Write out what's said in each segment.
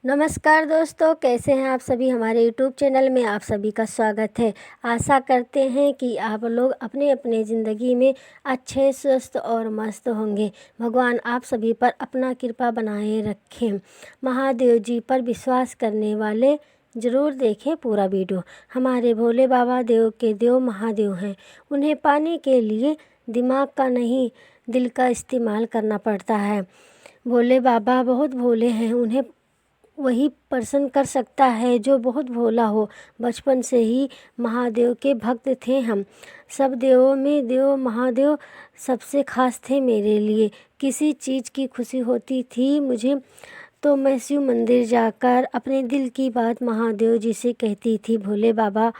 नमस्कार दोस्तों, कैसे हैं आप सभी। हमारे यूट्यूब चैनल में आप सभी का स्वागत है। आशा करते हैं कि आप लोग अपने अपने ज़िंदगी में अच्छे, स्वस्थ और मस्त होंगे। भगवान आप सभी पर अपना कृपा बनाए रखें। महादेव जी पर विश्वास करने वाले ज़रूर देखें पूरा वीडियो। हमारे भोले बाबा देव के देव महादेव हैं। उन्हें पाने के लिए दिमाग का नहीं, दिल का इस्तेमाल करना पड़ता है। भोले बाबा बहुत भोले हैं। उन्हें वही प्रसन्न कर सकता है जो बहुत भोला हो। बचपन से ही महादेव के भक्त थे हम। सब देवों में देव महादेव सबसे खास थे मेरे लिए। किसी चीज़ की खुशी होती थी मुझे तो मैं शिव मंदिर जाकर अपने दिल की बात महादेव जी से कहती थी। भोले बाबा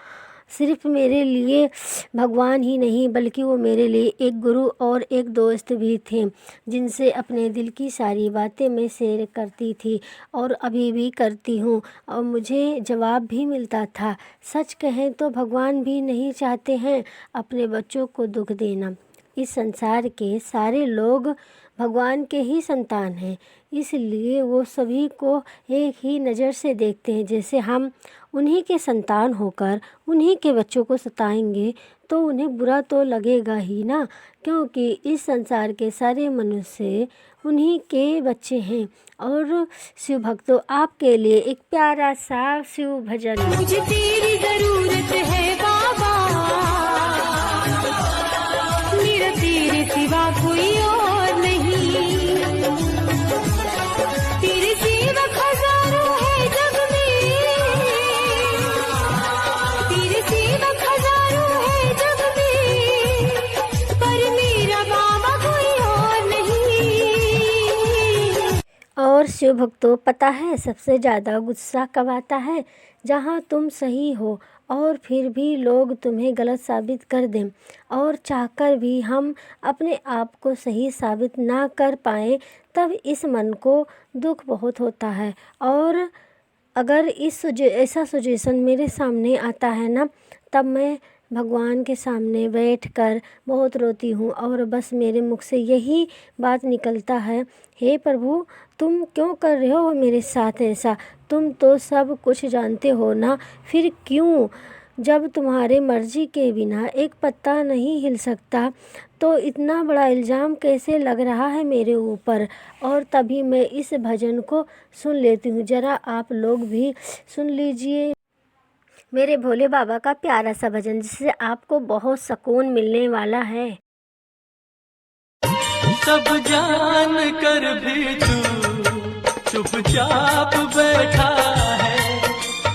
सिर्फ मेरे लिए भगवान ही नहीं बल्कि वो मेरे लिए एक गुरु और एक दोस्त भी थे, जिनसे अपने दिल की सारी बातें मैं शेयर करती थी और अभी भी करती हूँ और मुझे जवाब भी मिलता था। सच कहें तो भगवान भी नहीं चाहते हैं अपने बच्चों को दुख देना। इस संसार के सारे लोग भगवान के ही संतान हैं, इसलिए वो सभी को एक ही नज़र से देखते हैं। जैसे हम उन्हीं के संतान होकर उन्हीं के बच्चों को सताएंगे तो उन्हें बुरा तो लगेगा ही ना, क्योंकि इस संसार के सारे मनुष्य उन्हीं के बच्चे हैं। और शिव भक्तों, आपके लिए एक प्यारा सा शिव भजन। मुझे तेरी जरूरत है बाबा, मेरा तेरे सिवा कोई और नहीं। तेरे सेवक हजारों है जग में, तेरे सेवक हजारों है जग में, पर मेरा बाबा कोई और नहीं। और शिव भक्तों, पता है सबसे ज़्यादा गुस्सा कब आता है? जहाँ तुम सही हो और फिर भी लोग तुम्हें गलत साबित कर दें, और चाहकर भी हम अपने आप को सही साबित ना कर पाएँ, तब इस मन को दुख बहुत होता है। और अगर ऐसा सिचुएशन मेरे सामने आता है ना, तब मैं भगवान के सामने बैठकर बहुत रोती हूँ और बस मेरे मुख से यही बात निकलता है, हे प्रभु, तुम क्यों कर रहे हो मेरे साथ ऐसा? तुम तो सब कुछ जानते हो ना, फिर क्यों? जब तुम्हारे मर्जी के बिना एक पत्ता नहीं हिल सकता तो इतना बड़ा इल्ज़ाम कैसे लग रहा है मेरे ऊपर? और तभी मैं इस भजन को सुन लेती हूँ। ज़रा आप लोग भी सुन लीजिए मेरे भोले बाबा का प्यारा सा भजन, जिससे आपको बहुत सुकून मिलने वाला है। सब जान कर भी तू चुपचाप बैठा है,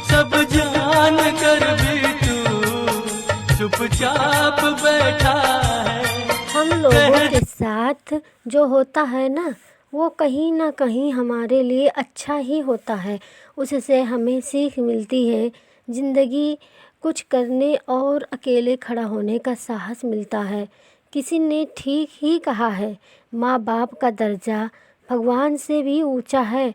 सब जान कर भी तू चुपचाप बैठा है। हम लोगों के साथ जो होता है ना, वो कहीं ना कहीं हमारे लिए अच्छा ही होता है। उससे हमें सीख मिलती है, ज़िंदगी कुछ करने और अकेले खड़ा होने का साहस मिलता है। किसी ने ठीक ही कहा है, माँ बाप का दर्जा भगवान से भी ऊंचा है।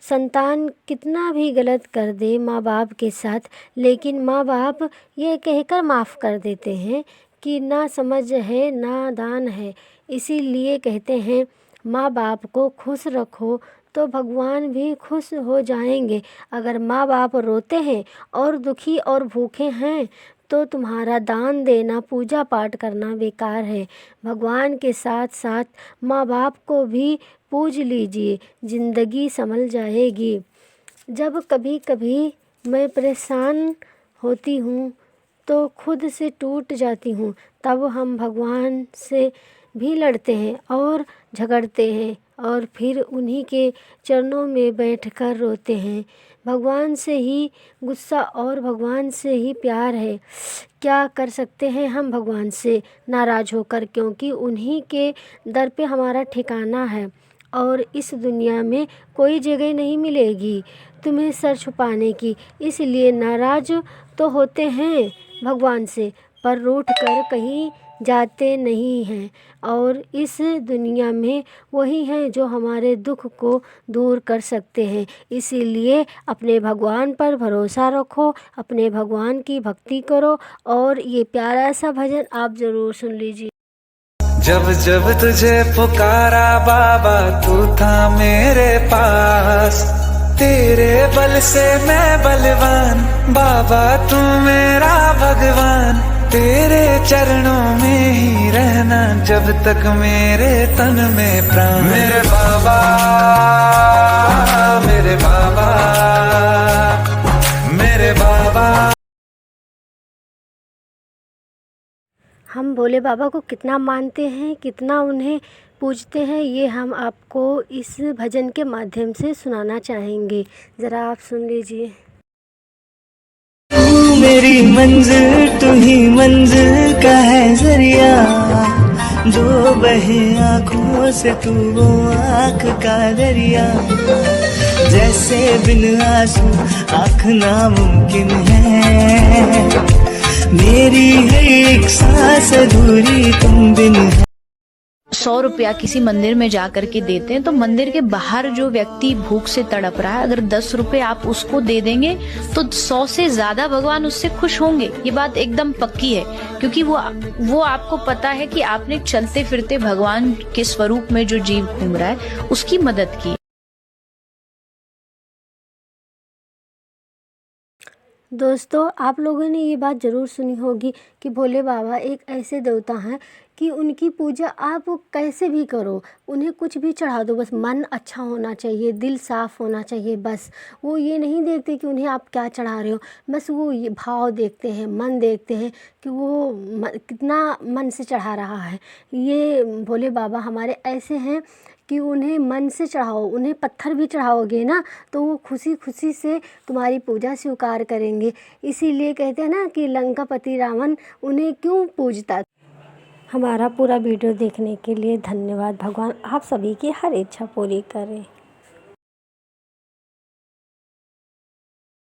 संतान कितना भी गलत कर दे माँ बाप के साथ, लेकिन माँ बाप ये कहकर माफ़ कर देते हैं कि ना समझ है ना दान है। इसीलिए कहते हैं, माँ बाप को खुश रखो तो भगवान भी खुश हो जाएंगे। अगर माँ बाप रोते हैं और दुखी और भूखे हैं तो तुम्हारा दान देना, पूजा पाठ करना बेकार है। भगवान के साथ साथ माँ बाप को भी पूज लीजिए, ज़िंदगी संभल जाएगी। जब कभी कभी मैं परेशान होती हूँ तो खुद से टूट जाती हूँ, तब हम भगवान से भी लड़ते हैं और झगड़ते हैं और फिर उन्हीं के चरणों में बैठकर रोते हैं। भगवान से ही गुस्सा और भगवान से ही प्यार है। क्या कर सकते हैं हम भगवान से नाराज़ होकर, क्योंकि उन्हीं के दर पे हमारा ठिकाना है और इस दुनिया में कोई जगह नहीं मिलेगी तुम्हें सर छुपाने की। इसलिए नाराज़ तो होते हैं भगवान से, पर रूठ कर कहीं जाते नहीं हैं। और इस दुनिया में वही हैं जो हमारे दुख को दूर कर सकते हैं। इसीलिए अपने भगवान पर भरोसा रखो, अपने भगवान की भक्ति करो। और ये प्यारा सा भजन आप ज़रूर सुन लीजिए। जब जब तुझे पुकारा बाबा, तू था मेरे पास, तेरे बल से मैं बलवान, बाबा तू मेरा भगवान। तेरे चरणों में ही रहना जब तक मेरे तन में प्राण। मेरे बाबा, मेरे बाबा, मेरे बाबा। हम भोले बाबा को कितना मानते हैं, कितना उन्हें पूजते हैं, ये हम आपको इस भजन के माध्यम से सुनाना चाहेंगे। ज़रा आप सुन लीजिए। तू मेरी मंजिल, तू ही मंजिल का है जरिया, जो बहे आँखों से तू वो आँख का दरिया। जैसे बिन आंसू आँख नामुमकिन है, मेरी है एक सांस अधूरी तुम बिन है। 100 रुपया किसी मंदिर में जा करके देते हैं तो मंदिर के बाहर जो व्यक्ति भूख से तड़प रहा है, अगर 10 रुपए आप उसको दे देंगे तो 100 से ज्यादा भगवान उससे खुश होंगे। ये बात एकदम पक्की है, क्योंकि वो आपको पता है कि आपने चलते फिरते भगवान के स्वरूप में जो जीव घूम रहा है उसकी मदद की। दोस्तों, आप लोगों ने ये बात ज़रूर सुनी होगी कि भोले बाबा एक ऐसे देवता हैं कि उनकी पूजा आप कैसे भी करो, उन्हें कुछ भी चढ़ा दो, बस मन अच्छा होना चाहिए, दिल साफ़ होना चाहिए। बस वो ये नहीं देखते कि उन्हें आप क्या चढ़ा रहे हो, बस वो ये भाव देखते हैं, मन देखते हैं कि वो कितना मन से चढ़ा रहा है। ये भोले बाबा हमारे ऐसे हैं कि उन्हें मन से चढ़ाओ, उन्हें पत्थर भी चढ़ाओगे ना तो वो खुशी खुशी से तुम्हारी पूजा स्वीकार करेंगे। इसीलिए कहते हैं ना कि लंकापति रावण उन्हें क्यों पूजता। हमारा पूरा वीडियो देखने के लिए धन्यवाद। भगवान आप सभी की हर इच्छा पूरी करें।